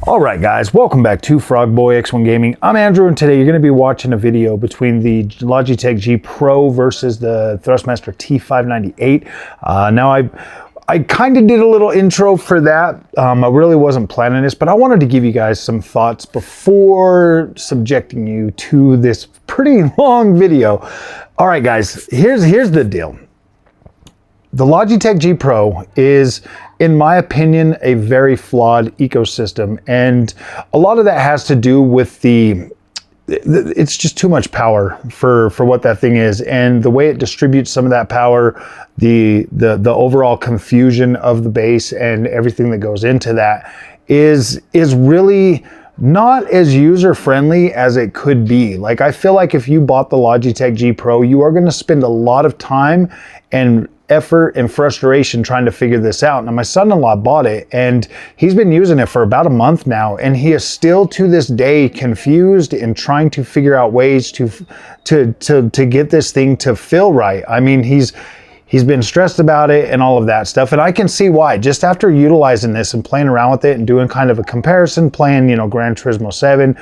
All right, guys, welcome back to Frogboy X1 Gaming. I'm Andrew, and today you're going to be watching a video between the Logitech G Pro versus the Thrustmaster T598. Now, I kind of did a little intro for that. I really wasn't planning this, but I wanted to give you guys some thoughts before subjecting you to this pretty long video. All right, guys, here's the deal. The Logitech G Pro is, in my opinion, a very flawed ecosystem, and a lot of that has to do with it's just too much power for what that thing is, and the way it distributes some of that power, the overall confusion of the base and everything that goes into that is really not as user-friendly as it could be. Like, I feel like if you bought the Logitech G Pro, you are going to spend a lot of time and effort and frustration trying to figure this out. Now, my son-in-law bought it and he's been using it for about a month now, and he is still to this day confused and trying to figure out ways to get this thing to feel right. I mean, he's been stressed about it and all of that stuff, and I can see why. Just after utilizing this and playing around with it and doing kind of a comparison, playing, Gran Turismo 7,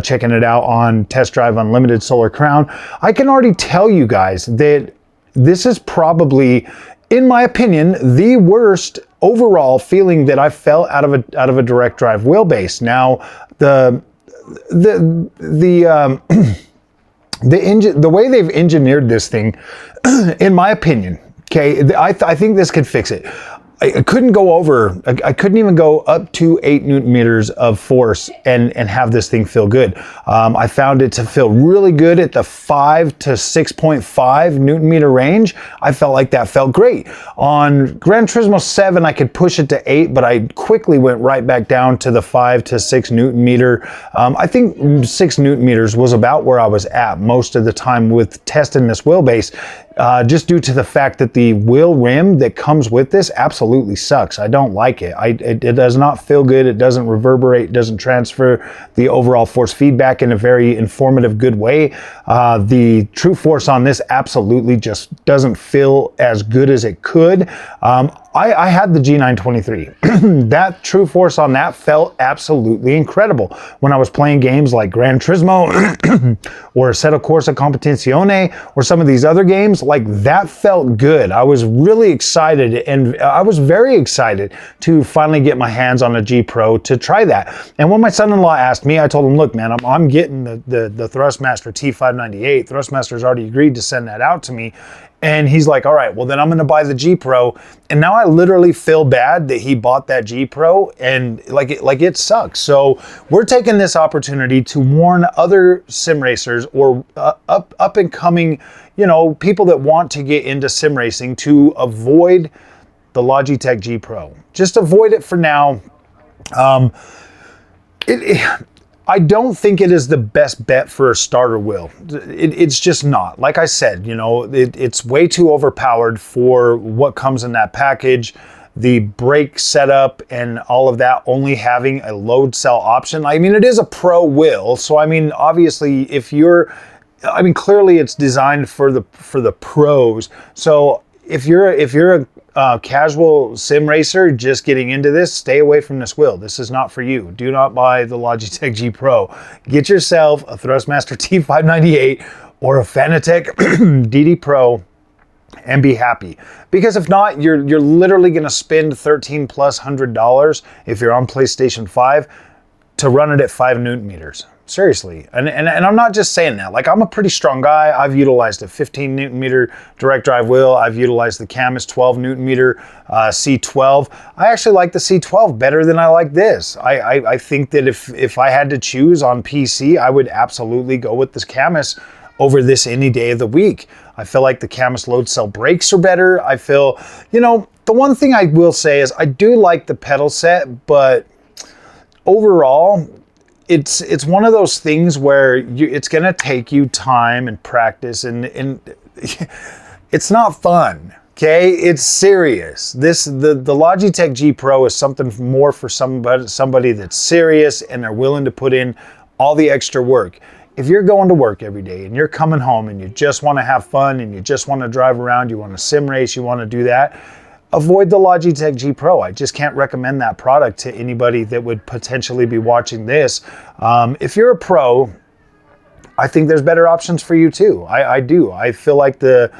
checking it out on Test Drive Unlimited Solar Crown, I can already tell you guys that this is probably, in my opinion, the worst overall feeling that I felt out of a direct drive wheelbase. Now, the way they've engineered this thing, in my opinion, okay, I think this could fix it. I couldn't even go up to 8 Newton meters of force and have this thing feel good. I found it to feel really good at the 5 to 6.5 Newton meter range. I felt like that felt great. On Gran Turismo 7, I could push it to 8, but I quickly went right back down to the 5 to 6 Newton meter. I think 6 Newton meters was about where I was at most of the time with testing this wheelbase. Just due to the fact that the wheel rim that comes with this absolutely sucks. I don't like it. It does not feel good. It doesn't reverberate, doesn't transfer the overall force feedback in a very informative, good way. The true force on this absolutely just doesn't feel as good as it could. I had the G923. That true force on that felt absolutely incredible. When I was playing games like Gran Turismo or Assetto Corsa Competizione or some of these other games, like, that felt good. I was really excited, and I was very excited to finally get my hands on a G Pro to try that. And when my son-in-law asked me, I told him, look, man, I'm getting the Thrustmaster T598. Thrustmaster's already agreed to send that out to me. And he's like, all right, well, then I'm going to buy the G Pro. And now I literally feel bad that he bought that G Pro, and it sucks. So we're taking this opportunity to warn other sim racers or up and coming, people that want to get into sim racing to avoid the Logitech G Pro. Just avoid it for now. I don't think it is the best bet for a starter wheel. It's just not. Like I said, it's way too overpowered for what comes in that package. The brake setup and all of that, only having a load cell option. I mean, it is a pro wheel, so I mean, obviously, clearly it's designed for the pros. So if you're a casual sim racer just getting into this, stay away from this wheel. This is not for you. Do not buy the Logitech G Pro. Get yourself a Thrustmaster T598 or a Fanatec DD Pro and be happy. Because if not, you're literally going to spend $1,300+ if you're on PlayStation 5 to run it at 5 Newton meters. Seriously. And I'm not just saying that. Like, I'm a pretty strong guy. I've utilized a 15 Newton meter direct drive wheel. I've utilized the Camus 12 Newton meter C12. I actually like the C12 better than I like this. I think that if I had to choose on PC, I would absolutely go with this Camus over this any day of the week. I feel like the Camus load cell brakes are better. I feel, the one thing I will say is I do like the pedal set, but overall, it's one of those things where it's going to take you time and practice, and it's not fun. Okay, it's serious. The Logitech G Pro is something more for somebody that's serious and they're willing to put in all the extra work. If you're going to work every day and you're coming home and you just want to have fun and you just want to drive around, you want to sim race, you want to do that, avoid the Logitech G Pro. I just can't recommend that product to anybody that would potentially be watching this. If you're a pro, I think there's better options for you too. I do. I feel like the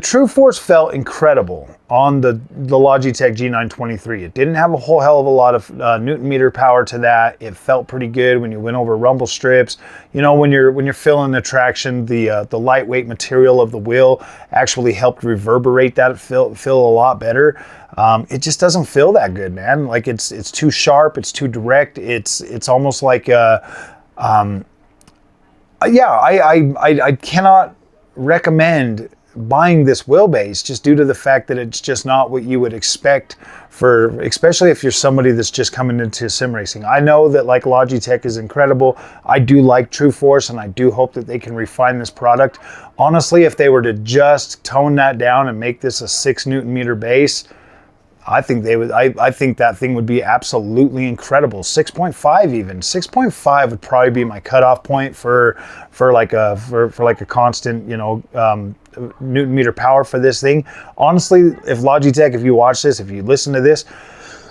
True Force felt incredible on the Logitech G923. It didn't have a whole hell of a lot of Newton meter power to that. It felt pretty good when you went over rumble strips. You know, when you're feeling the traction, the lightweight material of the wheel actually helped reverberate that feel a lot better. It just doesn't feel that good, man. Like it's too sharp, it's too direct. It's almost like I cannot recommend buying this wheelbase just due to the fact that it's just not what you would expect for, especially if you're somebody that's just coming into sim racing. I know that like Logitech is incredible. I do like True Force and I do hope that they can refine this product. Honestly, if they were to just tone that down and make this a 6 Newton meter base, I think they would. I think that thing would be absolutely incredible. 6.5 even. 6.5 would probably be my cutoff point for like a constant, you know, Newton meter power for this thing. Honestly, if Logitech, if you watch this, if you listen to this,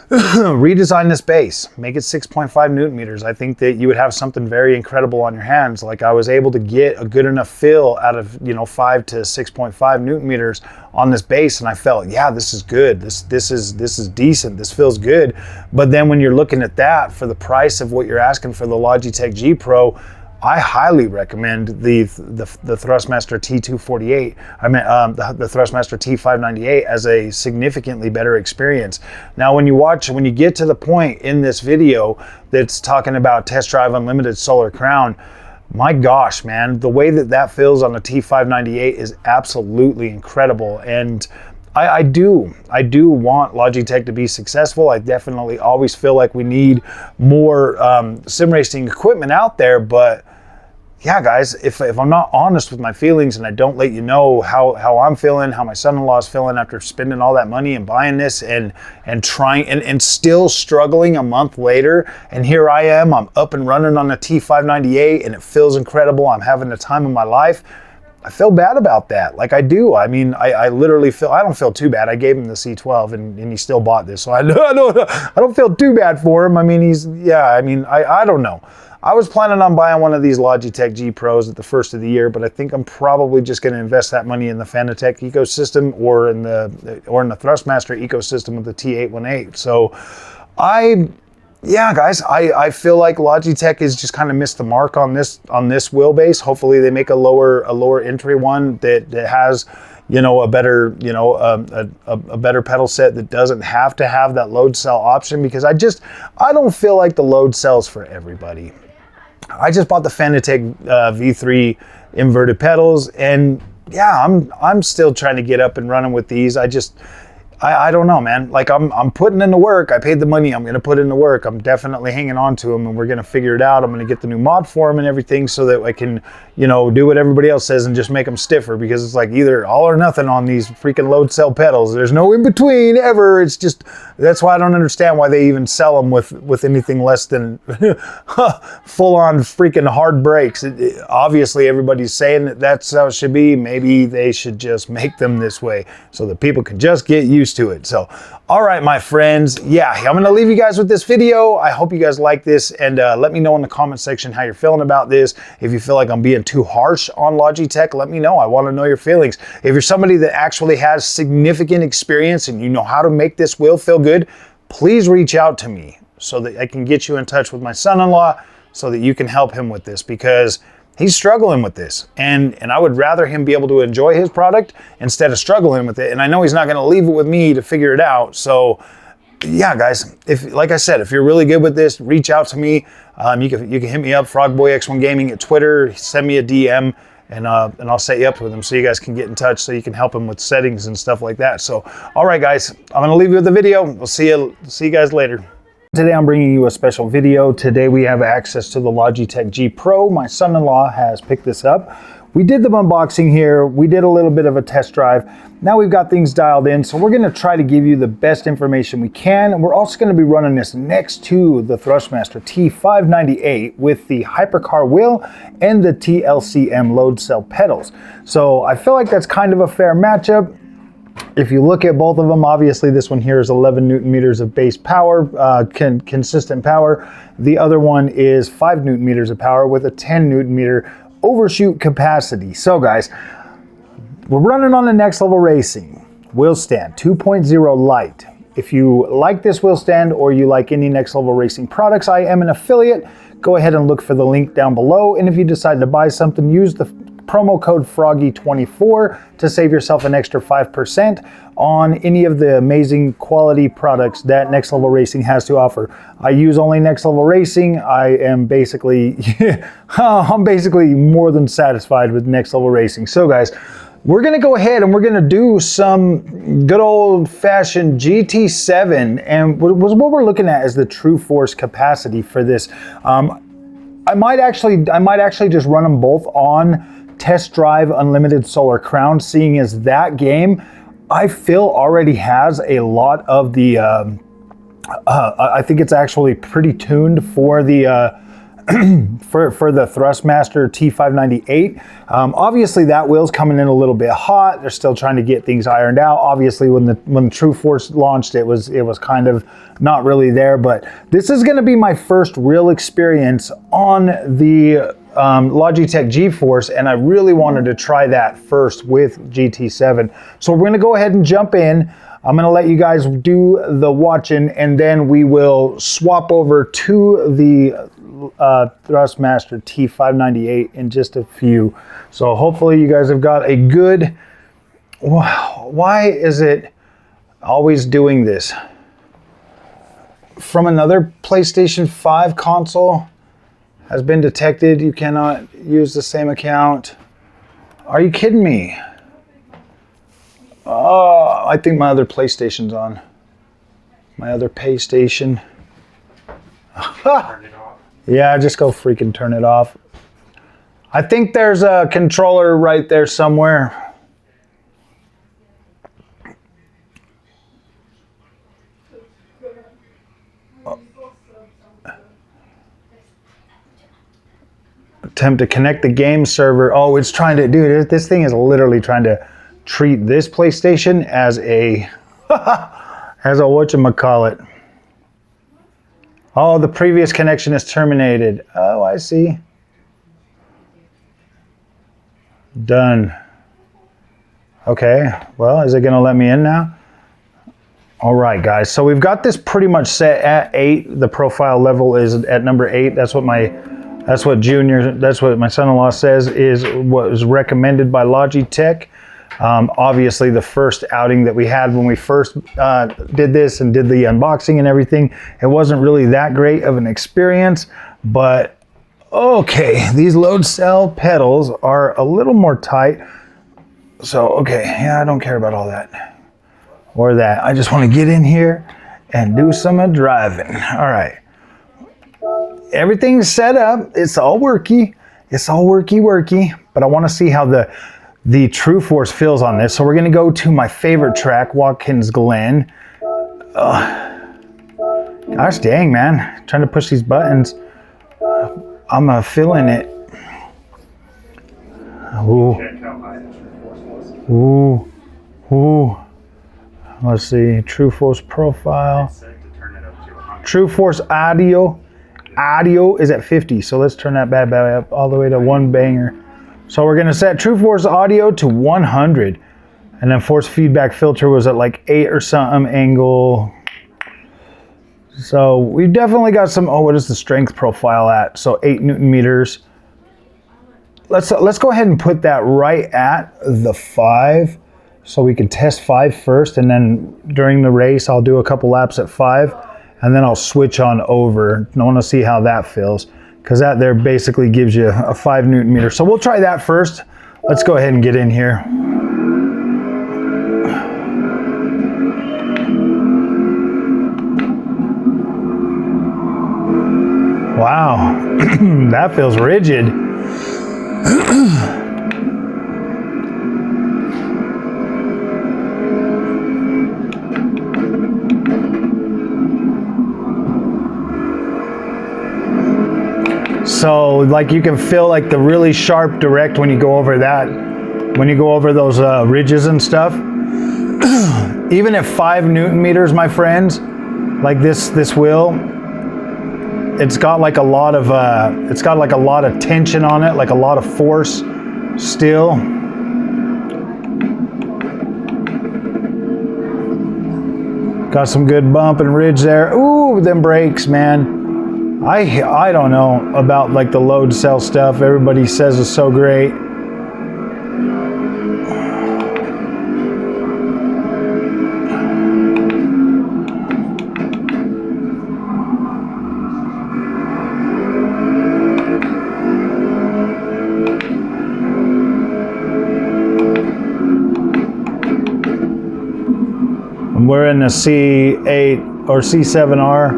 redesign this base, make it 6.5 Newton meters. I think that you would have something very incredible on your hands. Like I was able to get a good enough feel out of, you know, 5 to 6.5 Newton meters on this base, and I felt, yeah, this is good. This is decent. This feels good. But then when you're looking at that for the price of what you're asking for the Logitech G Pro, I highly recommend the Thrustmaster T248. I mean, the Thrustmaster T598 as a significantly better experience. Now, when you get to the point in this video that's talking about Test Drive Unlimited Solar Crown, my gosh, man, the way that feels on the T598 is absolutely incredible. And I do want Logitech to be successful. I definitely always feel like we need more sim racing equipment out there, but yeah, guys, if I'm not honest with my feelings and I don't let you know how I'm feeling, how my son-in-law is feeling after spending all that money and buying this and trying and still struggling a month later, and here I am, I'm up and running on the T598 and it feels incredible, I'm having the time of my life, I feel bad about that. Like I do. I mean, I literally feel, I don't feel too bad. I gave him the C12 and he still bought this. So I don't feel too bad for him. I mean, I don't know. I was planning on buying one of these Logitech G Pros at the first of the year, but I think I'm probably just going to invest that money in the Fanatec ecosystem or in the Thrustmaster ecosystem of the T818. So yeah, guys, I feel like Logitech has just kind of missed the mark on this wheelbase. Hopefully they make a lower entry one that has, you know, a better, you know, a better pedal set that doesn't have to have that load cell option, because I don't feel like the load cell's for everybody. I just bought the Fanatec V3 inverted pedals, and yeah, I'm still trying to get up and running with these. I don't know, man. Like I'm putting in the work. I paid the money. I'm going to put in the work. I'm definitely hanging on to them, and we're going to figure it out. I'm going to get the new mod for them and everything so that I can, you know, do what everybody else says and just make them stiffer, because it's like either all or nothing on these freaking load cell pedals. There's no in between ever. It's just, that's why I don't understand why they even sell them with anything less than full on freaking hard brakes. Obviously everybody's saying that that's how it should be. Maybe they should just make them this way so that people can just get used to it. So, all right, my friends, yeah, I'm going to leave you guys with this video. I hope you guys like this, and let me know in the comment section how you're feeling about this. If you feel like I'm being too harsh on Logitech, let me know. I want to know your feelings. If you're somebody that actually has significant experience and you know how to make this wheel feel good, please reach out to me so that I can get you in touch with my son-in-law so that you can help him with this, because he's struggling with this, and I would rather him be able to enjoy his product instead of struggling with it. And I know he's not going to leave it with me to figure it out. So yeah, guys, like I said, if you're really good with this, reach out to me. You can hit me up, FrogboyX1 Gaming at Twitter, send me a DM, and I'll set you up with him so you guys can get in touch so you can help him with settings and stuff like that. So, all right, guys, I'm going to leave you with the video. We'll see you guys later. Today I'm bringing you a special video. Today we have access to the Logitech G Pro. My son-in-law has picked this up. We did the unboxing here. We did a little bit of a test drive. Now we've got things dialed in, so we're going to try to give you the best information we can. And we're also going to be running this next to the Thrustmaster T598 with the Hypercar wheel and the TLCM load cell pedals. So I feel like that's kind of a fair matchup. If you look at both of them, obviously this one here is 11 Newton meters of base power, consistent power. The other one is 5 Newton meters of power with a 10 Newton meter overshoot capacity. So guys, we're running on the Next Level Racing wheel stand 2.0 Lite. If you like this wheel stand or you like any Next Level Racing products, I am an affiliate. Go ahead and look for the link down below. And if you decide to buy something, use the promo code FROGGY24 to save yourself an extra 5% on any of the amazing quality products that Next Level Racing has to offer. I use only Next Level Racing. I am basically, I'm basically more than satisfied with Next Level Racing. So guys, we're gonna go ahead and we're gonna do some good old fashioned GT7, and what we're looking at is the true force capacity for this. I might actually just run them both on Test Drive Unlimited Solar Crown, seeing as that game I feel already has a lot of the I think it's actually pretty tuned for the for the Thrustmaster T598. Obviously that wheel's coming in a little bit hot. They're still trying to get things ironed out. Obviously when the True Force launched, it was kind of not really there, but this is gonna be my first real experience on the Logitech G-Force, and I really wanted to try that first with GT7. So we're gonna go ahead and jump in. I'm gonna let you guys do the watching, and then we will swap over to the Thrustmaster T598 in just a few. So hopefully you guys have got a good, why is it always doing this? From another PlayStation 5 console has been detected. You cannot use the same account. Are you kidding me? Oh, I think my other PlayStation's on. My other PlayStation. Turn it off. Yeah, just go freaking turn it off. I think there's a controller right there somewhere. Attempt to connect the game server. Oh, it's trying to, dude, this thing is literally trying to treat this PlayStation as a, as a whatchamacallit. Oh, the previous connection is terminated. Oh, I see. Done. Okay, well, is it gonna let me in now? All right, guys, so we've got this pretty much set at 8. The profile level is at number 8. That's what my son-in-law says is what was recommended by Logitech. Obviously the first outing that we had when we first did this and did the unboxing and everything, it wasn't really that great of an experience, but okay, these load cell pedals are a little more tight. So, okay, yeah, I don't care about all that or that. I just want to get in here and do some driving. All right. Everything's set up. It's all worky. It's all worky, but I want to see how the True Force feels on this. So we're going to go to my favorite track, Watkins Glen. Gosh dang, man. Trying to push these buttons. I'm feeling it. Ooh. Check how high the True Force was. Ooh. Let's see. True Force profile. It's set to turn it up to 100. True Force audio. Audio is at 50. So let's turn that bad boy up all the way to one banger. So we're going to set True Force audio to 100. And then force feedback filter was at like 8 or something angle. So we definitely got some, oh, what is the strength profile at? So 8 Newton meters. Let's go ahead and put that right at the 5. So we can test 5 first, and then during the race, I'll do a couple laps at 5, and then I'll switch on over. I want to see how that feels, because that there basically gives you a 5 Newton meter. So we'll try that first. Let's go ahead and get in here. Wow, that feels rigid. So like you can feel like the really sharp direct when you go over that, when you go over those ridges and stuff. even at 5 Newton meters, my friends, like this wheel, it's got like a lot of tension on it, like a lot of force still. Got some good bump and ridge there. Ooh, them brakes, man. I don't know about like the load cell stuff. Everybody says it's so great. We're in the C8 or C7R.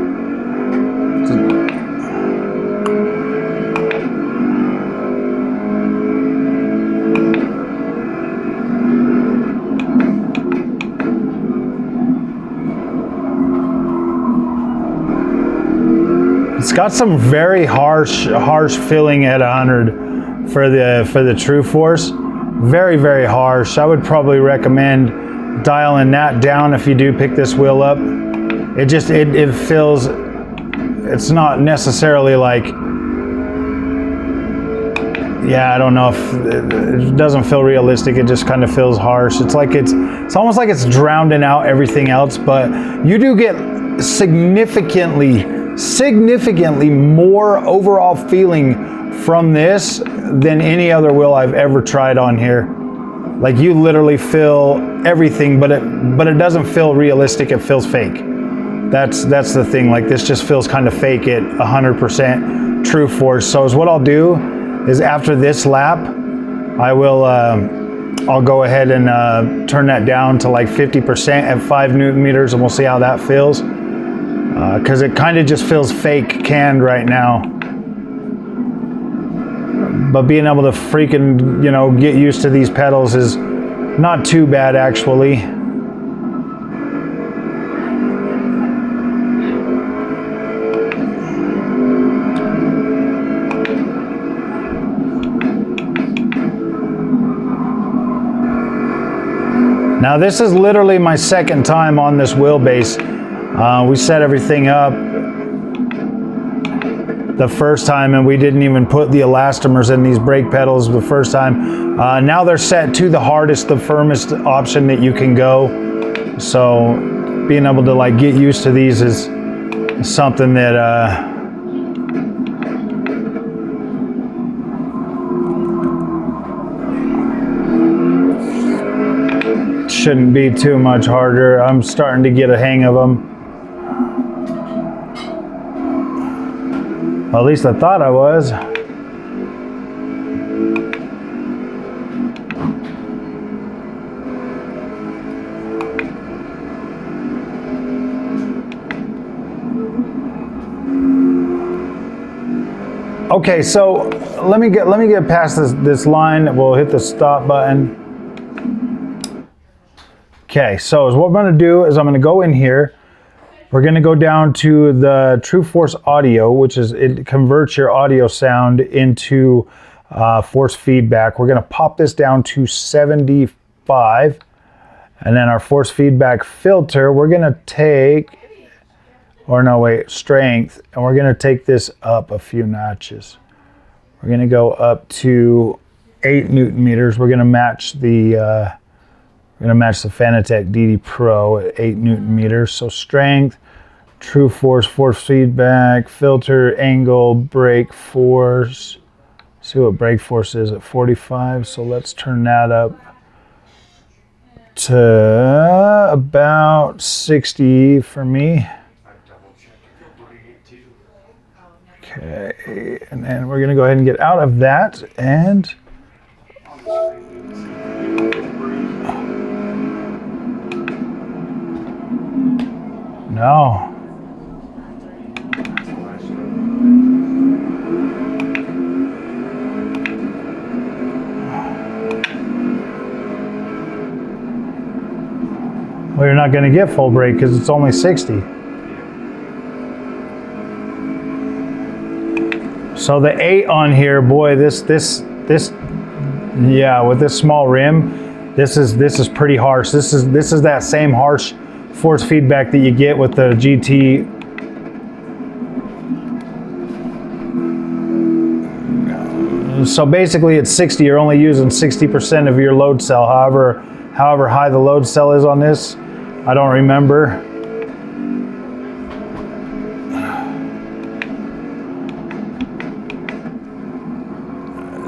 It's got some very harsh feeling at 100 for the True Force. Very, very harsh. I would probably recommend dialing that down if you do pick this wheel up. It feels, it's not necessarily like, yeah, I don't know if it doesn't feel realistic. It just kind of feels harsh. It's like it's almost like it's drowning out everything else, but you do get significantly more overall feeling from this than any other wheel I've ever tried on here. Like you literally feel everything, but it doesn't feel realistic. It feels fake. That's the thing. Like this just feels kind of fake at 100% True Force. So is what I'll do is after this lap, I'll go ahead and turn that down to like 50% at 5 Newton meters, and we'll see how that feels. Because it kind of just feels fake canned right now. But being able to freaking, get used to these pedals is not too bad actually. Now this is literally my second time on this wheelbase. We set everything up the first time and we didn't even put the elastomers in these brake pedals the first time. Now they're set to the hardest, the firmest option that you can go. So being able to like get used to these is something that shouldn't be too much harder. I'm starting to get a hang of them. Well, at least I thought I was. Okay, so let me get past this line. We'll hit the stop button. Okay, so what I'm going to do is I'm going to go in here. We're going to go down to the True Force Audio, which is, it converts your audio sound into force feedback. We're going to pop this down to 75. And then our force feedback filter, we're going to take, strength. And we're going to take this up a few notches. We're going to go up to 8 Newton meters. We're going to match the Fanatec G Pro at 8 Newton meters. So strength, True Force, force feedback, filter, angle, brake force. See what brake force is at 45. So let's turn that up to about 60 for me. Okay, and then we're gonna go ahead and get out of that and no. Well, you're not going to get full brake because it's only 60. So the 8 on here, boy, this, yeah, with this small rim, This is pretty harsh. This is that same harsh force feedback that you get with the GT. So basically at 60, you're only using 60% of your load cell. However high the load cell is on this, I don't remember.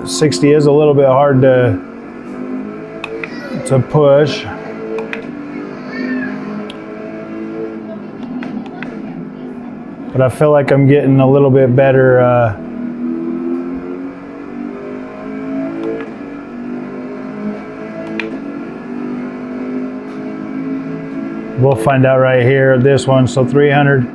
$60 is a little bit hard to push. But I feel like I'm getting a little bit better. We'll find out right here, this one, so 300.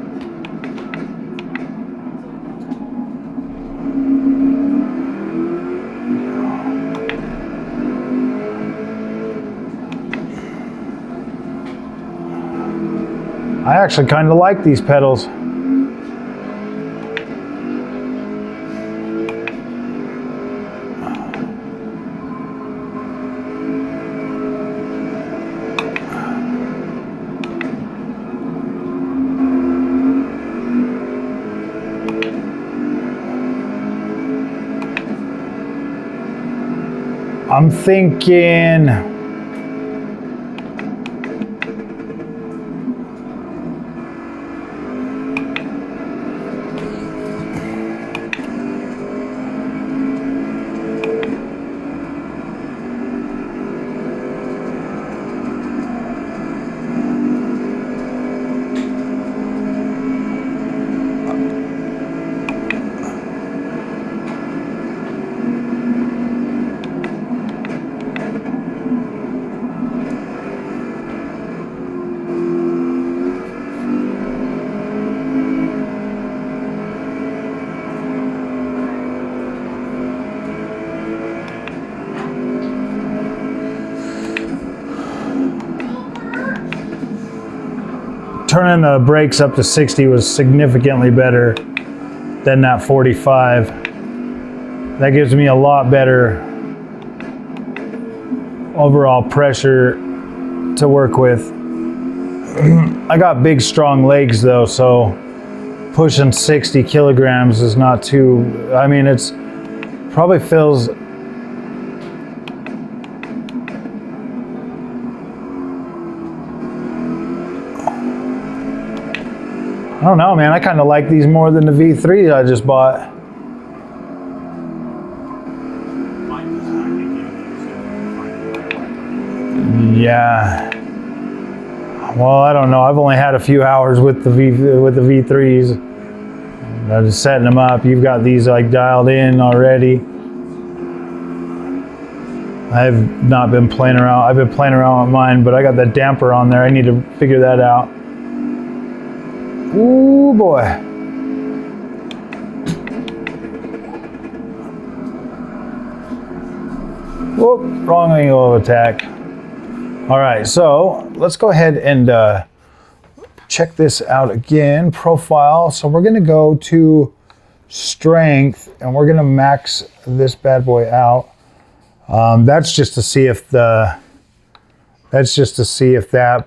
I actually kind of like these pedals. I'm thinking turning the brakes up to 60 was significantly better than that 45. That gives me a lot better overall pressure to work with. I got big, strong legs though, so pushing 60 kilograms is not too, I mean, it's probably feels, I don't know, man. I kind of like these more than the V3 I just bought. Yeah. Well, I don't know. I've only had a few hours with the V3s. I'm just setting them up. You've got these like dialed in already. I've not been playing around. I've been playing around with mine, but I got that damper on there. I need to figure that out. Ooh boy. Whoop, wrong angle of attack. All right, so let's go ahead and check this out again. Profile, so we're gonna go to strength and we're gonna max this bad boy out. That's just to see if but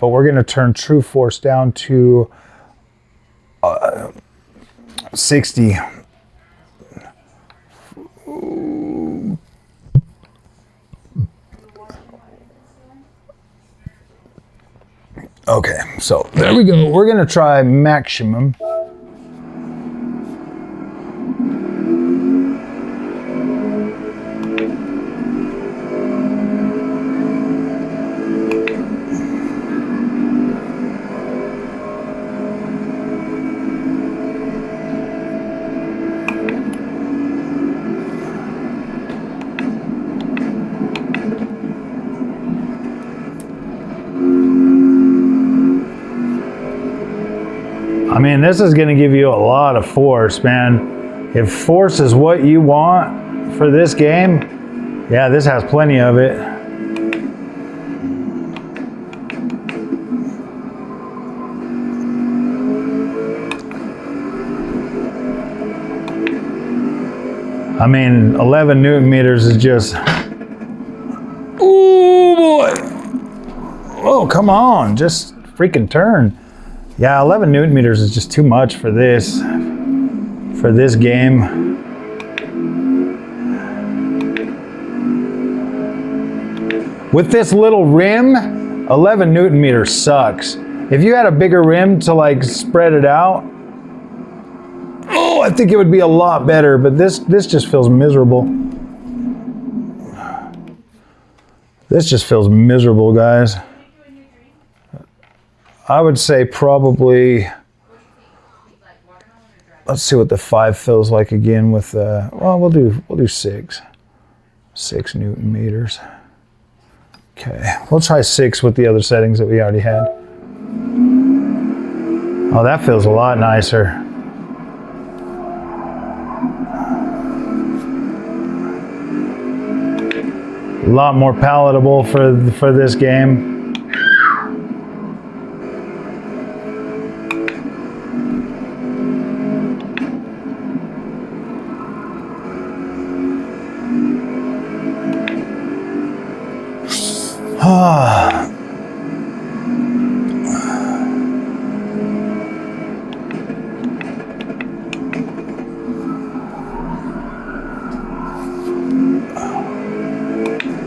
we're gonna turn true force down to 60. Okay, so there we go. We're gonna try maximum. I mean, this is gonna give you a lot of force, man. If force is what you want for this game, yeah, this has plenty of it. I mean, 11 Newton meters is just, ooh boy. come on, just freaking turn. Yeah, 11 Newton meters is just too much for this game. With this little rim, 11 Newton meters sucks. If you had a bigger rim to like spread it out, oh, I think it would be a lot better, but this just feels miserable. This just feels miserable, guys. I would say probably, let's see what the 5 feels like again with, well, we'll do 6 Newton meters. Okay, we'll try 6 with the other settings that we already had. Oh, that feels a lot nicer. A lot more palatable for this game.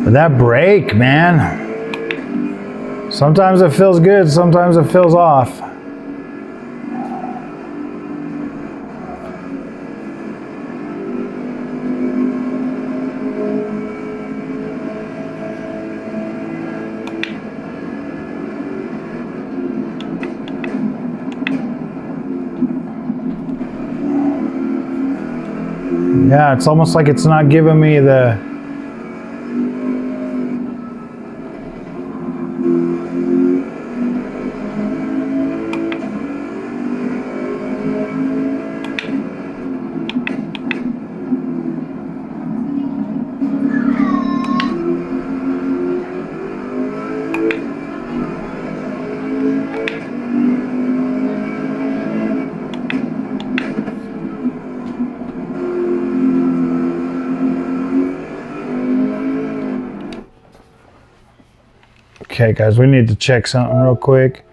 But that brake, man. Sometimes it feels good, sometimes it feels off. Yeah, it's almost like it's not giving me the... Okay, guys, we need to check something real quick.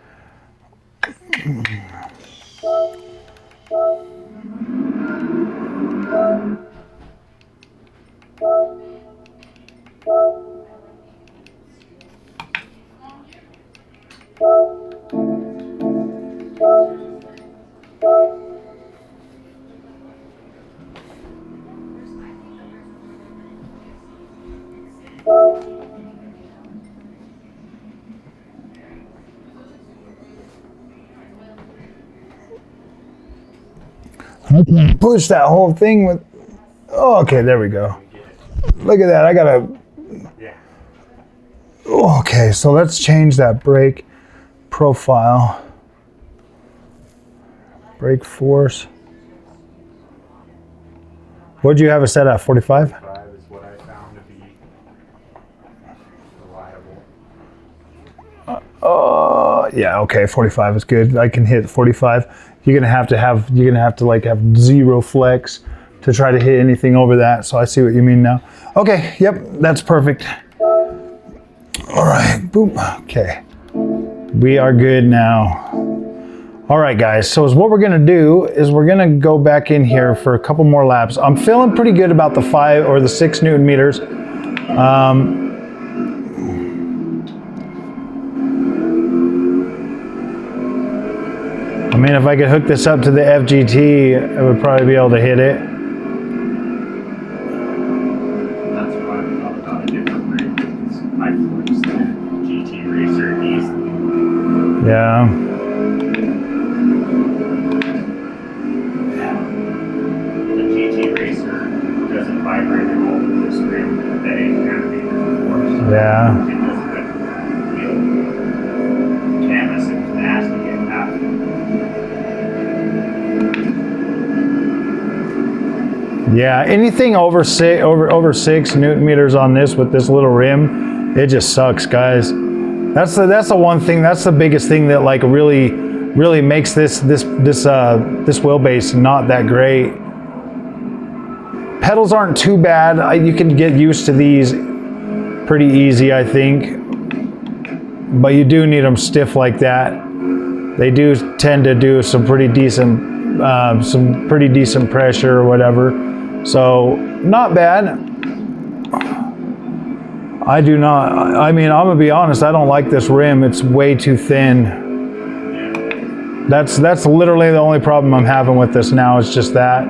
Push that whole thing with, oh, okay, there we go. Look at that, I gotta, okay, so let's change that brake profile. Brake force. What'd you have it set at, 45? 45 is what I found to be reliable. Yeah, okay, 45 is good. I can hit 45. You're gonna have to like have zero flex to try to hit anything over that. So I see what you mean now. Okay, yep, that's perfect. All right, boom, okay. We are good now. All right, guys, so what we're gonna do is we're gonna go back in here for a couple more laps. I'm feeling pretty good about the 5 or the 6 Newton meters. I mean, if I could hook this up to the FGT, I would probably be able to hit it. That's why I thought about a different way, because I flipped the GT Racer easily. Yeah. The GT Racer doesn't vibrate at all with this rim that 8 nanometers before. So Yeah. it doesn't feel canvas and nasty to get half. Yeah, anything over 6 Newton meters on this with this little rim, it just sucks, guys. That's the one thing. That's the biggest thing that like really makes this wheelbase not that great. Pedals aren't too bad. You can get used to these pretty easy, I think. but you do need them stiff like that. They do tend to do some pretty decent pressure or whatever. So not bad. I do not, I mean, I'm gonna be honest, I don't like this rim. It's way too thin. That's literally the only problem I'm having with this now, is just that.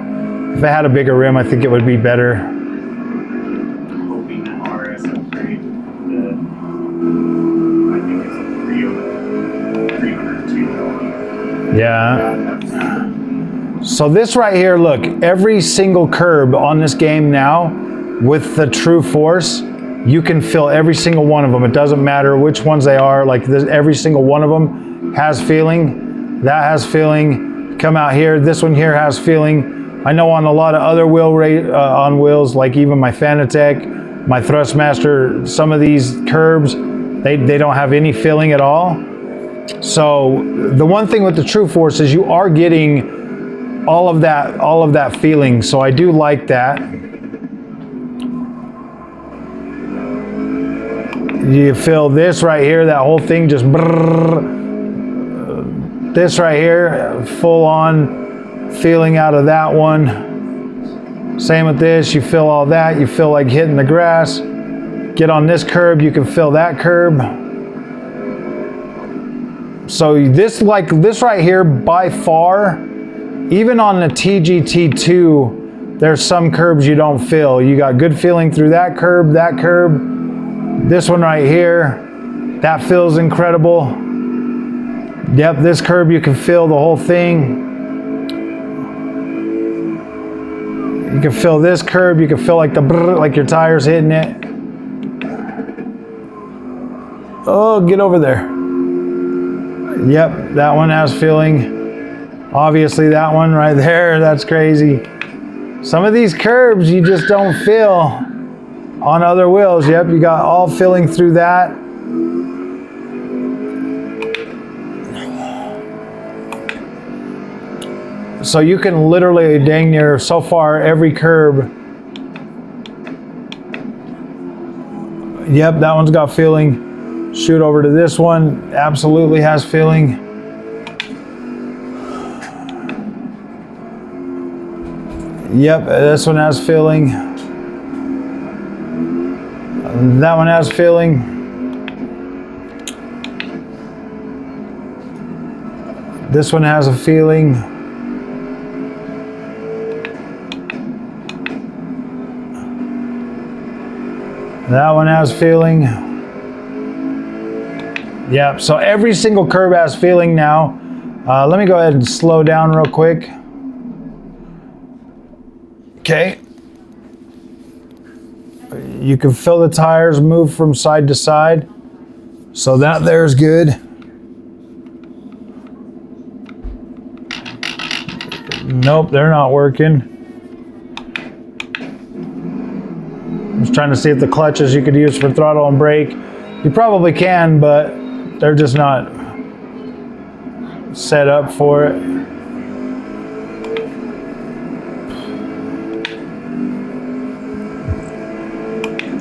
If it had a bigger rim, I think it would be better. I'm hoping that RS upgrade, I think it's a 302. Yeah. So this right here, look, every single curb on this game now with the true force, you can feel every single one of them. It doesn't matter which ones they are. Like this, every single one of them has feeling. That has feeling. Come out here, this one here has feeling. I know on a lot of other on wheels, like even my Fanatec, my Thrustmaster, some of these curbs, they don't have any feeling at all. So the one thing with the true force is you are getting all of that feeling. So I do like that. You feel this right here, that whole thing just brrr. This right here, full on feeling out of that one. Same with this, you feel all that, you feel like hitting the grass. Get on this curb, you can feel that curb. So this right here, by far, even on the TGT2, there's some curbs you don't feel. You got good feeling through that curb. This one right here, that feels incredible. Yep, this curb you can feel the whole thing. You can feel this curb, you can feel like the brrr, like your tires hitting it. Oh, get over there. Yep, that one has feeling. Obviously that one right there, that's crazy. Some of these curbs you just don't feel on other wheels. Yep, you got all feeling through that. So you can literally dang near, so far, every curb. Yep, that one's got feeling. Shoot over to this one, absolutely has feeling. Yep, this one has feeling. That one has feeling. This one has a feeling. That one has feeling. Yep, so every single curb has feeling now. Let me go ahead and slow down real quick. Okay. You can feel the tires move from side to side. So that there's good. Nope, they're not working. I was trying to see if the clutches you could use for throttle and brake. You probably can, but they're just not set up for it.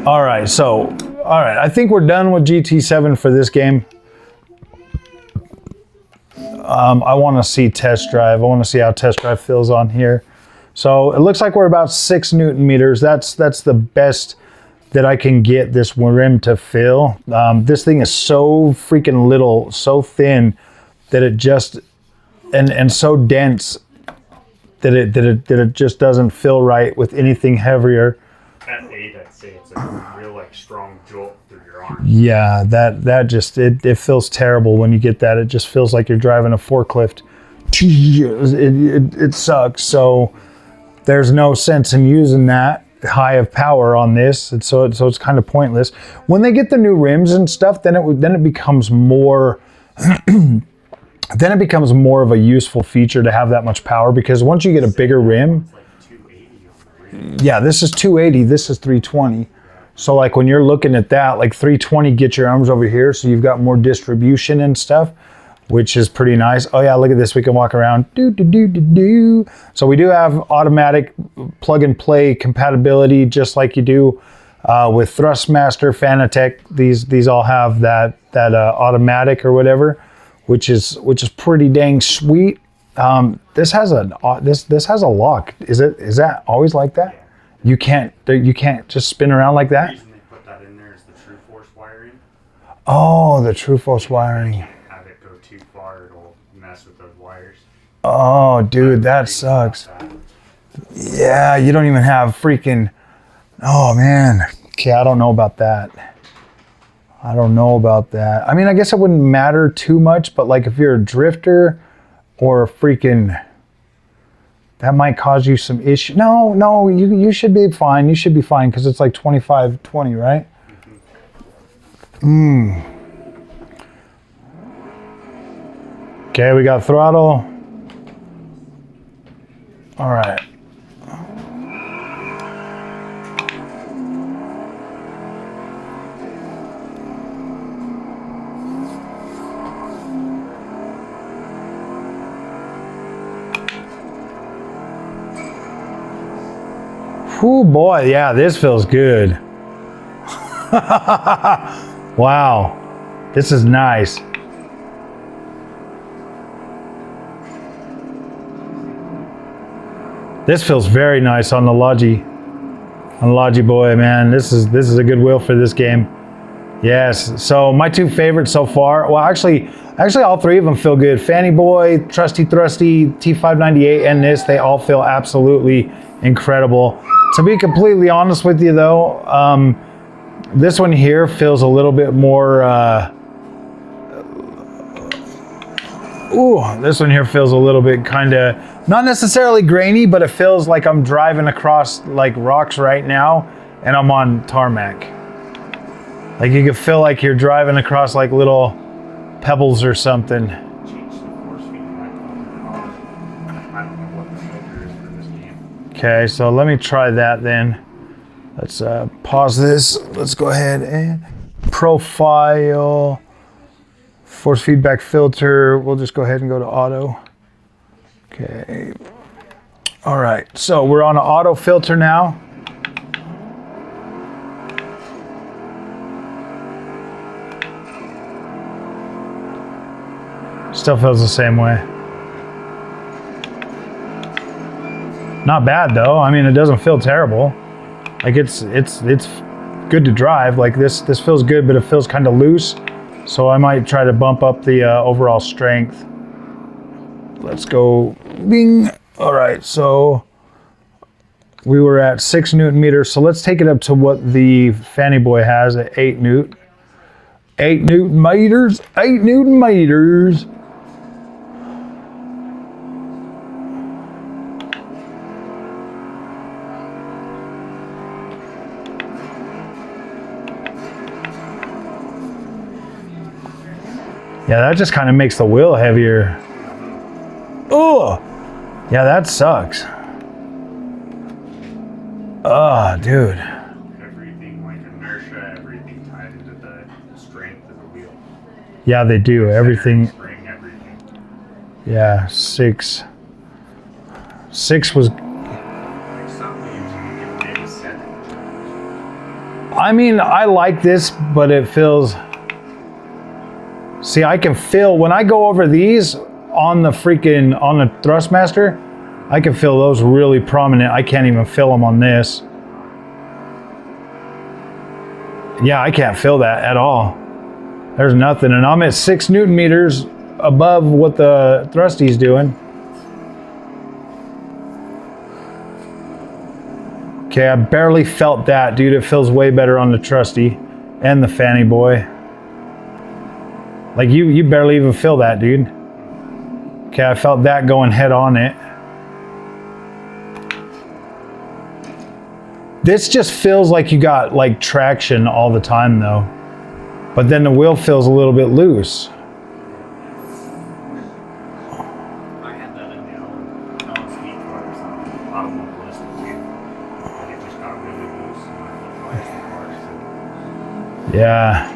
All right, I think we're done with GT7 for this game. I want to see test drive. I want to see how test drive feels on here. So it looks like we're about 6 Newton meters. That's the best that I can get this rim to feel. This thing is so freaking little, so thin that it just, and so dense that it just doesn't feel right with anything heavier. At 8, I'd say it's a real like strong jolt through your arm. Yeah, that just, it feels terrible when you get that. It just feels like you're driving a forklift. It sucks. So there's no sense in using that high of power on this, and so it's kind of pointless. When they get the new rims and stuff, then it becomes more then it becomes more of a useful feature to have that much power, because once you get a bigger rim, yeah, this is 280, this is 320. So like when you're looking at that, like 320 gets your arms over here, so you've got more distribution and stuff, which is pretty nice. Oh yeah, look at this, we can walk around. So we do have automatic plug and play compatibility, just like you do with Thrustmaster, Fanatec. These all have that automatic or whatever, which is pretty dang sweet. This has a lock. Is that always like that? You can't just spin around like that? The reason they put that in there is the true force wiring. Oh, the true force wiring. Have it go too far, it'll mess with those wires. Oh, dude, that sucks. Yeah, you don't even have freaking. Oh man. Okay, I don't know about that. I mean, I guess it wouldn't matter too much, but like if you're a drifter or a freaking, that might cause you some issue. No, you should be fine. You should be fine because it's like 25-20, right? Okay, we got throttle. All right. Oh boy, yeah, this feels good. Wow, this is nice. This feels very nice on the Logi boy, man. This is a good wheel for this game. Yes. So my two favorites so far. Well, actually, all three of them feel good. Fanny Boy, Trusty Thrusty, T598, and this, they all feel absolutely incredible. To be completely honest with you, though, this one here feels a little bit more. This one here feels a little bit kind of not necessarily grainy, but it feels like I'm driving across like rocks right now, and I'm on tarmac. Like you can feel like you're driving across like little pebbles or something. Change the force feedback on the car. I don't know what the filter is for this game. Okay, so let me try that then. Let's pause this. Let's go ahead and profile force feedback filter. We'll just go ahead and go to auto. Okay. All right, so we're on an auto filter now. Still feels the same way. Not bad though. I mean, it doesn't feel terrible. Like it's good to drive. Like this feels good, but it feels kind of loose. So I might try to bump up the overall strength. Let's go, bing. All right, so we were at 6 Newton meters. So let's take it up to what the Fanny Boy has at 8 Newton. 8 Newton meters, 8 Newton meters. Yeah, that just kind of makes the wheel heavier. Oh, yeah, that sucks. Oh, dude. Everything like inertia, everything tied into the strength of the wheel. Yeah, they do. Everything. Spring, everything. Yeah, 6. 6 was. Like some games you can give maybe 7. I mean, I like this, but it feels. See, I can feel when I go over these on the Thrustmaster, I can feel those really prominent. I can't even feel them on this. Yeah, I can't feel that at all. There's nothing, and I'm at 6 Newton meters above what the Thrusty's doing. Okay, I barely felt that, dude. It feels way better on the Trusty and the Fanny Boy. Like you barely even feel that, dude. Okay, I felt that going head on it. This just feels like you got like traction all the time though. But then the wheel feels a little bit loose. I had that in the Alan speed car or something. Automobilist too. And it just got really loose and I flipped the car. Yeah.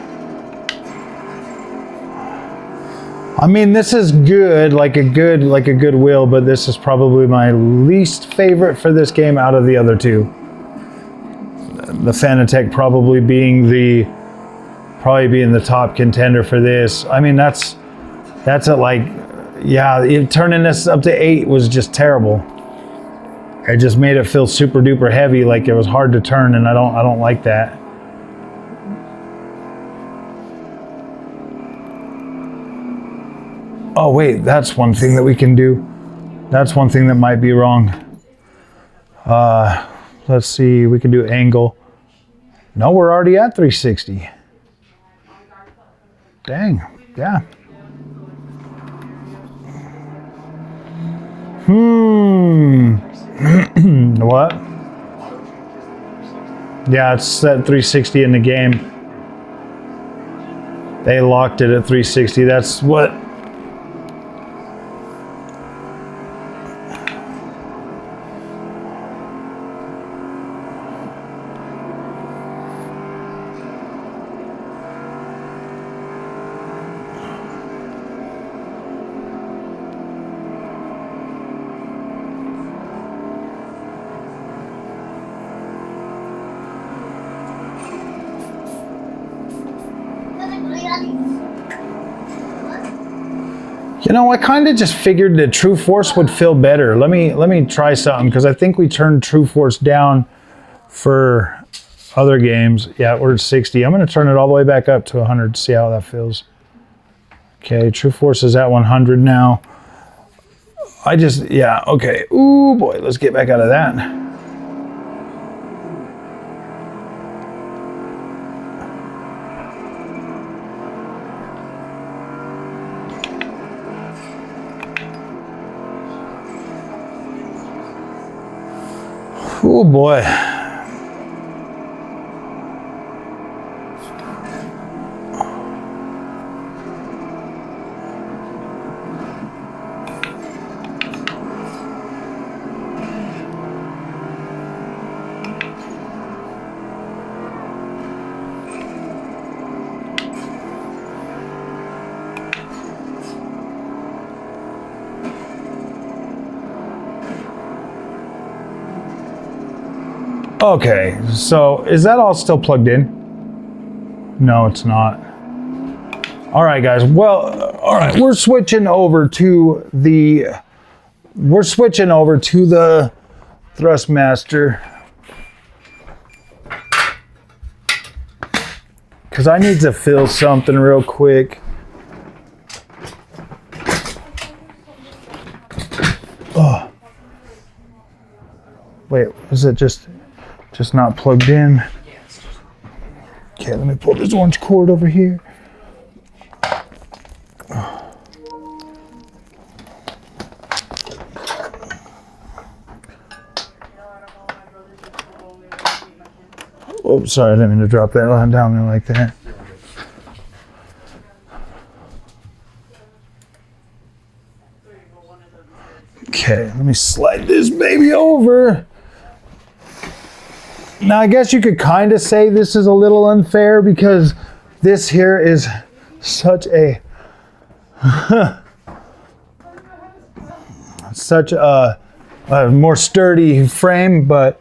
I mean, this is good, like a good wheel, but this is probably my least favorite for this game out of the other two. The Fanatec probably being the probably being the top contender for this. I mean, that's at like, yeah, turning this up to 8 was just terrible. It just made it feel super duper heavy, like it was hard to turn, and I don't like that. Oh wait, that's one thing that we can do. That's one thing that might be wrong. Let's see, we can do angle. No, we're already at 360. Dang, yeah. What? Yeah, it's set 360 in the game. They locked it at 360. That's what. You know, I kind of just figured that True Force would feel better. Let me try something, because I think we turned True Force down for other games. Yeah, we're at 60. I'm going to turn it all the way back up to 100 to see how that feels. Okay, True Force is at 100 now. Yeah, okay. Ooh, boy, let's get back out of that. Oh boy. Okay, so is that all still plugged in? No, it's not. All right, guys. Well, all right, we're switching over to the Thrustmaster, because I need to feel something real quick. Oh, wait, is it just not plugged in? Okay, let me pull this orange cord over here. Oh, sorry, I didn't mean to drop that line down there like that. Okay, let me slide this baby over. Now, I guess you could kind of say this is a little unfair, because this here is such a more sturdy frame, but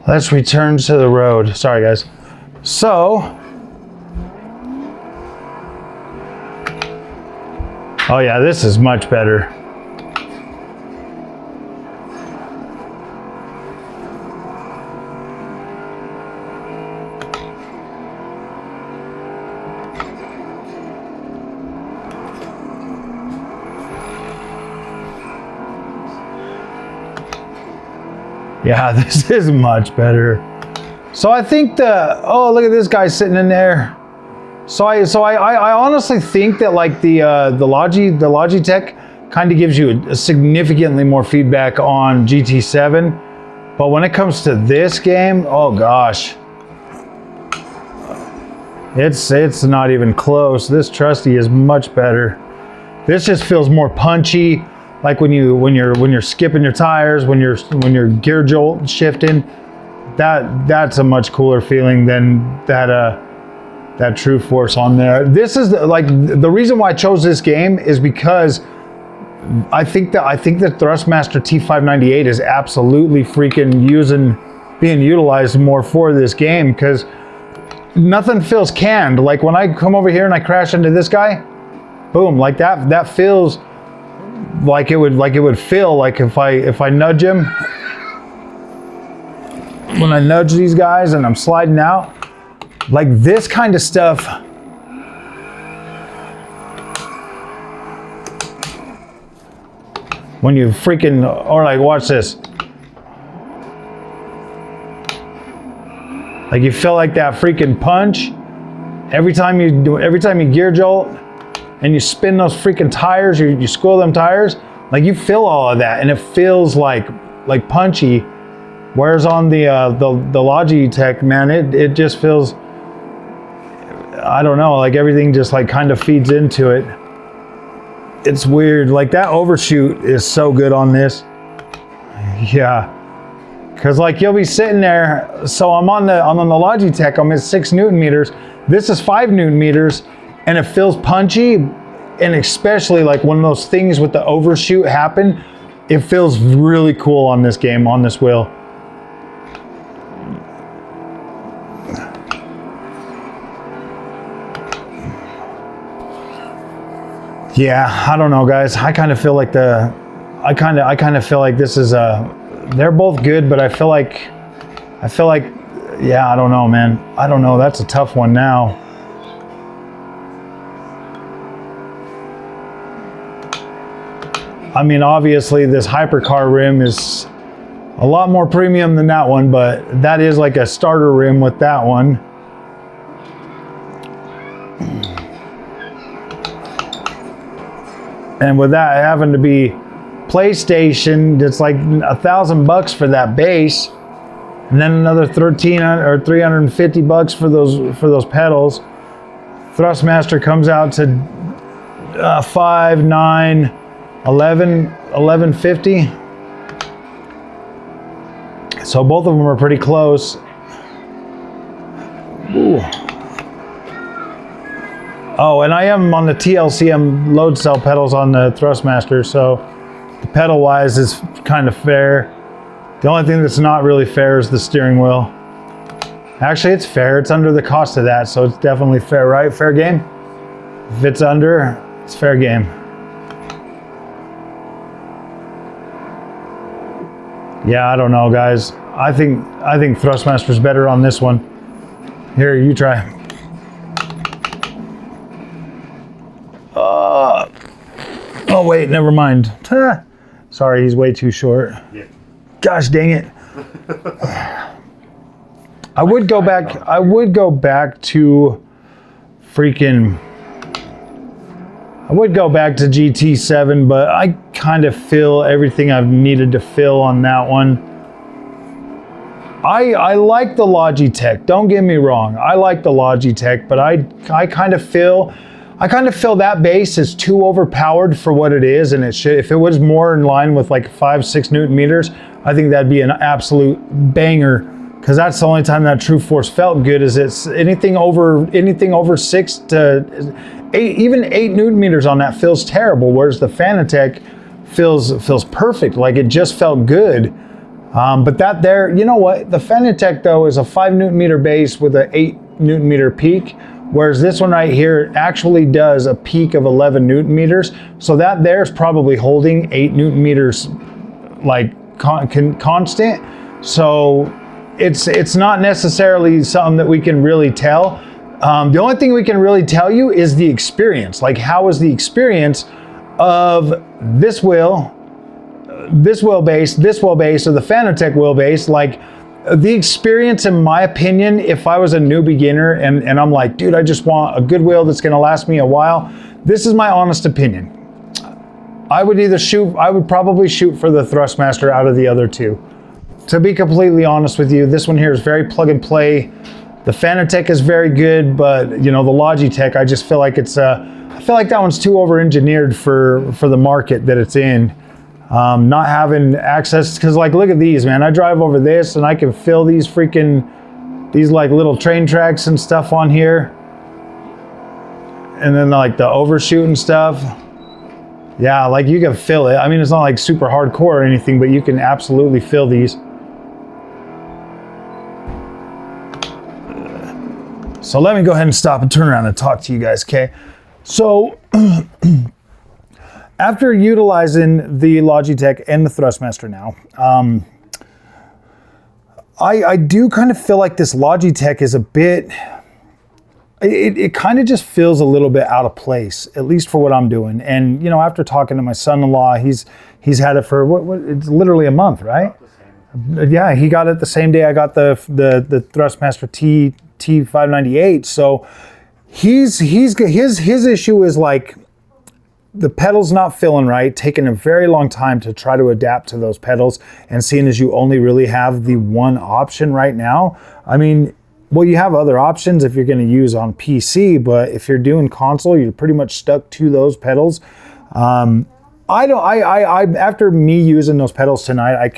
let's return to the road. Sorry, guys. So, oh yeah, this is much better. Yeah, this is much better. So I think oh, look at this guy sitting in there. So I honestly think that like the Logitech kind of gives you a significantly more feedback on GT7 But when it comes to this game, oh gosh. It's not even close. This Trusty is much better. This just feels more punchy, like when you're skipping your tires, when you're gear jolt shifting. That's a much cooler feeling than that True Force on there. This is the reason why I chose this game is because I think the Thrustmaster T598 is absolutely freaking being utilized more for this game, because nothing feels canned. Like when I come over here and I crash into this guy, boom, like that feels like it would feel like if I nudge him. When I nudge these guys and I'm sliding out, like this kind of stuff. When you freaking, or like, watch this. Like you feel like that freaking punch every time you gear jolt and you spin those freaking tires, you squill them tires, like you feel all of that and it feels like punchy. Whereas on the Logitech, man, it just feels, I don't know, like everything just like kind of feeds into it. It's weird. Like that overshoot is so good on this. Yeah. Cause like you'll be sitting there. So I'm on the Logitech, I'm at 6 Newton meters. This is 5 Newton meters and it feels punchy. And especially like when those things with the overshoot happen, it feels really cool on this game, on this wheel. Yeah, I don't know, guys. I kind of feel like I kind of feel like this is they're both good, but I feel like, yeah, I don't know, man. I don't know. That's a tough one now. I mean, obviously this hypercar rim is a lot more premium than that one, but that is like a starter rim with that one. And with that having to be PlayStation, it's like $1,000 for that base, and then another $1,300 or $350 for those pedals. Thrustmaster comes out to $5, $9, $11, $11.50. So both of them are pretty close. Ooh. Oh, and I am on the TLCM load cell pedals on the Thrustmaster, so the pedal wise is kind of fair. The only thing that's not really fair is the steering wheel. Actually, it's fair. It's under the cost of that, so it's definitely fair, right? Fair game? If it's under, it's fair game. Yeah, I don't know, guys. I think Thrustmaster's better on this one. Here, you try. Oh wait, never mind. Sorry, he's way too short. Yeah. Gosh dang it. I would go back to freaking, I would go back to GT7, but I kind of feel everything I've needed to fill on that one. I like the Logitech, don't get me wrong. I like the Logitech, but I kind of feel that bass is too overpowered for what it is, and it should, if it was more in line with like 5-6 Newton meters, I think that'd be an absolute banger, because that's the only time that True Force felt good. Is it's anything over 6 to 8, even 8 Newton meters on that feels terrible, whereas the Fanatec feels perfect, like it just felt good. But that there, you know what, the Fanatec though is a 5 Newton meter base with an 8 Newton meter peak. Whereas this one right here actually does a peak of 11 Newton meters. So that there's probably holding 8 Newton meters like constant. So it's not necessarily something that we can really tell. The only thing we can really tell you is the experience. Like, how is the experience of this wheelbase, or the Fanatec wheelbase, like, the experience, in my opinion, if I was a new beginner and I'm like, dude, I just want a good wheel that's gonna last me a while, this is my honest opinion. I would probably shoot for the Thrustmaster out of the other two. to be completely honest with you, this one here is very plug and play. The Fanatec is very good, but you know, the Logitech, I just feel like it's I feel like that one's too over-engineered for the market that it's in. Not having access, because like, look at these, man. I drive over this and I can feel these like little train tracks and stuff on here. And then like the overshoot and stuff. Yeah, like you can feel it. I mean, it's not like super hardcore or anything, but you can absolutely feel these. So let me go ahead and stop and turn around and talk to you guys, okay? So after utilizing the Logitech and the Thrustmaster now, I do kind of feel like this Logitech is a bit, it kind of just feels a little bit out of place, at least for what I'm doing. And you know, after talking to my son-in-law, he's had it for what it's literally a month, right? Yeah, he got it the same day I got the Thrustmaster T598. So his issue is like the pedal's not feeling right, taking a very long time to try to adapt to those pedals, and seeing as you only really have the one option right now. I mean, well, you have other options if you're going to use on PC, but if you're doing console, you're pretty much stuck to those pedals. After me using those pedals tonight, I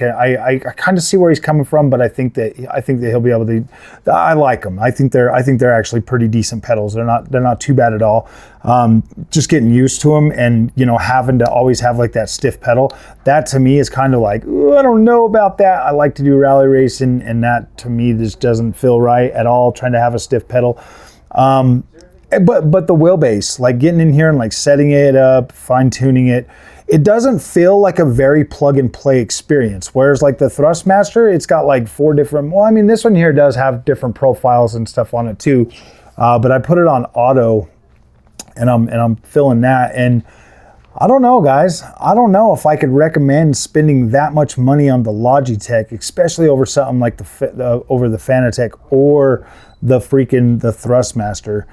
kind of see where he's coming from, but I think that he'll be able to. I like them. I think they're actually pretty decent pedals. They're not too bad at all. Just getting used to them, and you know, having to always have like that stiff pedal, that to me is kind of like, I don't know about that. I like to do rally racing, and that to me just doesn't feel right at all. Trying to have a stiff pedal. But the wheelbase, like getting in here and like setting it up, fine tuning it. It doesn't feel like a very plug and play experience. Whereas like the Thrustmaster, it's got like 4 different, well, I mean, this one here does have different profiles and stuff on it too. But I put it on auto and I'm feeling that. And I don't know, guys. I don't know if I could recommend spending that much money on the Logitech, especially over something like over the Fanatec or the Thrustmaster.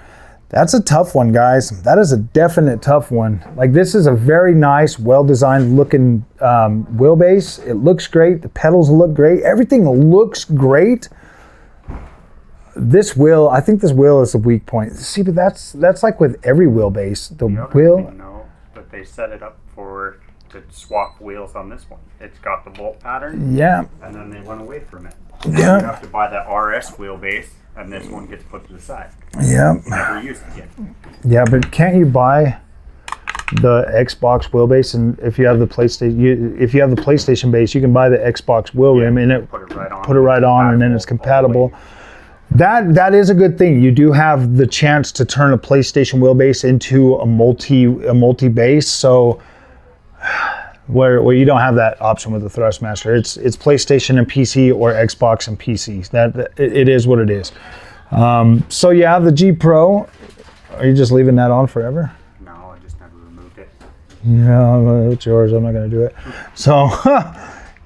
That's a tough one, guys. That is a definite tough one. Like, this is a very nice, well-designed looking wheelbase. It looks great. The pedals look great. Everything looks great. This wheel, I think this wheel is a weak point. See, but that's like with every wheelbase. The wheel. No, but they set it up to swap wheels on this one. It's got the bolt pattern. Yeah. And then they went away from it. Yeah. You have to buy that RS wheelbase, and this one gets put to the side. Yeah. Never used it yet. Yeah, but can't you buy the Xbox wheelbase? And if you have the PlayStation base, you can buy the Xbox wheel rim and it put it right on, and then it's compatible. That is a good thing. You do have the chance to turn a PlayStation wheelbase into a multi base. So where you don't have that option with the Thrustmaster. It's PlayStation and PC or Xbox and PC. It is what it is. So yeah, the G Pro. Are you just leaving that on forever? No, I just never removed it. Yeah, it's yours. I'm not going to do it. So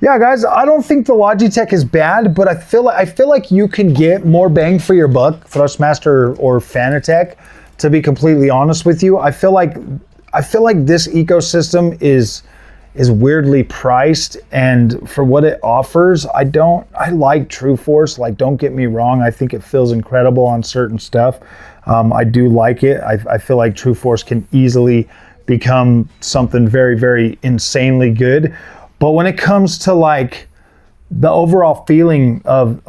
yeah, guys, I don't think the Logitech is bad, but I feel like you can get more bang for your buck, Thrustmaster or Fanatec. To be completely honest with you, I feel like this ecosystem is weirdly priced, and for what it offers, I like True Force. Like, don't get me wrong, I think it feels incredible on certain stuff. I do like it. I feel like True Force can easily become something very, very insanely good. But when it comes to like the overall feeling of,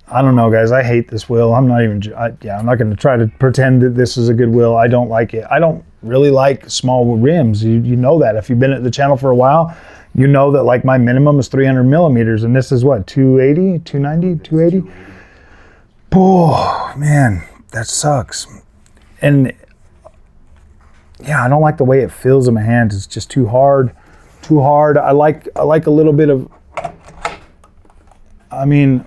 I don't know, guys, I hate this wheel. I'm not going to try to pretend that this is a good wheel. I don't like it. I don't really like small rims. You know that. If you've been at the channel for a while, you know that like my minimum is 300 millimeters, and this is what, 280, 290, 280? Oh, man, that sucks. And yeah, I don't like the way it feels in my hands. It's just too hard. I like a little bit of, I mean,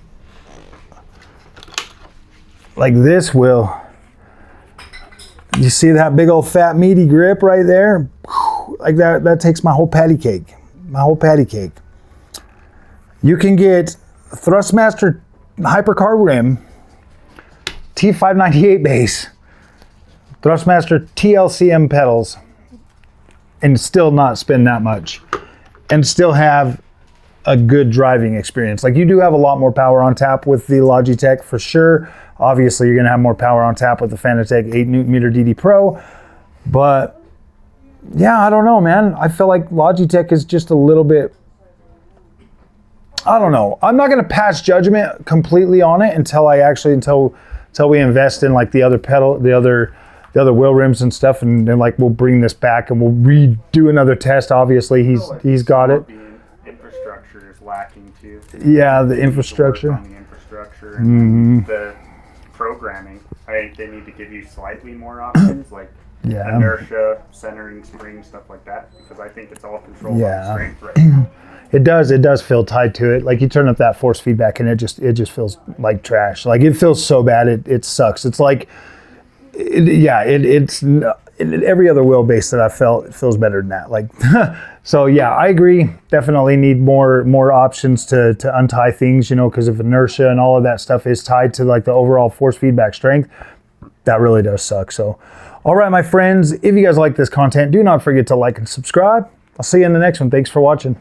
like this wheel. You see that big old fat meaty grip right there? Like that takes my whole patty cake. You can get Thrustmaster Hypercar rim, T598 base, Thrustmaster TLCM pedals, and still not spend that much, and still have a good driving experience. Like, you do have a lot more power on tap with the Logitech for sure. Obviously, you're gonna have more power on tap with the Fanatec 8Nm DD Pro, but yeah, I don't know, man. I feel like Logitech is just a little bit, I don't know. I'm not gonna pass judgment completely on it until we invest in like the other wheel rims and stuff, and then like we'll bring this back and we'll redo another test. Obviously, he's got it. Infrastructure is lacking too. Yeah, the infrastructure. On the infrastructure and the programming. I think they need to give you slightly more options, like inertia, centering, spring, stuff like that, because I think it's all controlled by strength right now. It does feel tied to it. Like, you turn up that force feedback and it just feels like trash. Like, it feels so bad it sucks. It's like, it's every other wheelbase that I felt, it feels better than that. Like, so yeah, I agree. Definitely need more options to untie things, you know, because of inertia and all of that stuff is tied to like the overall force feedback strength. That really does suck. So, all right, my friends, if you guys like this content, do not forget to like and subscribe. I'll see you in the next one. Thanks for watching.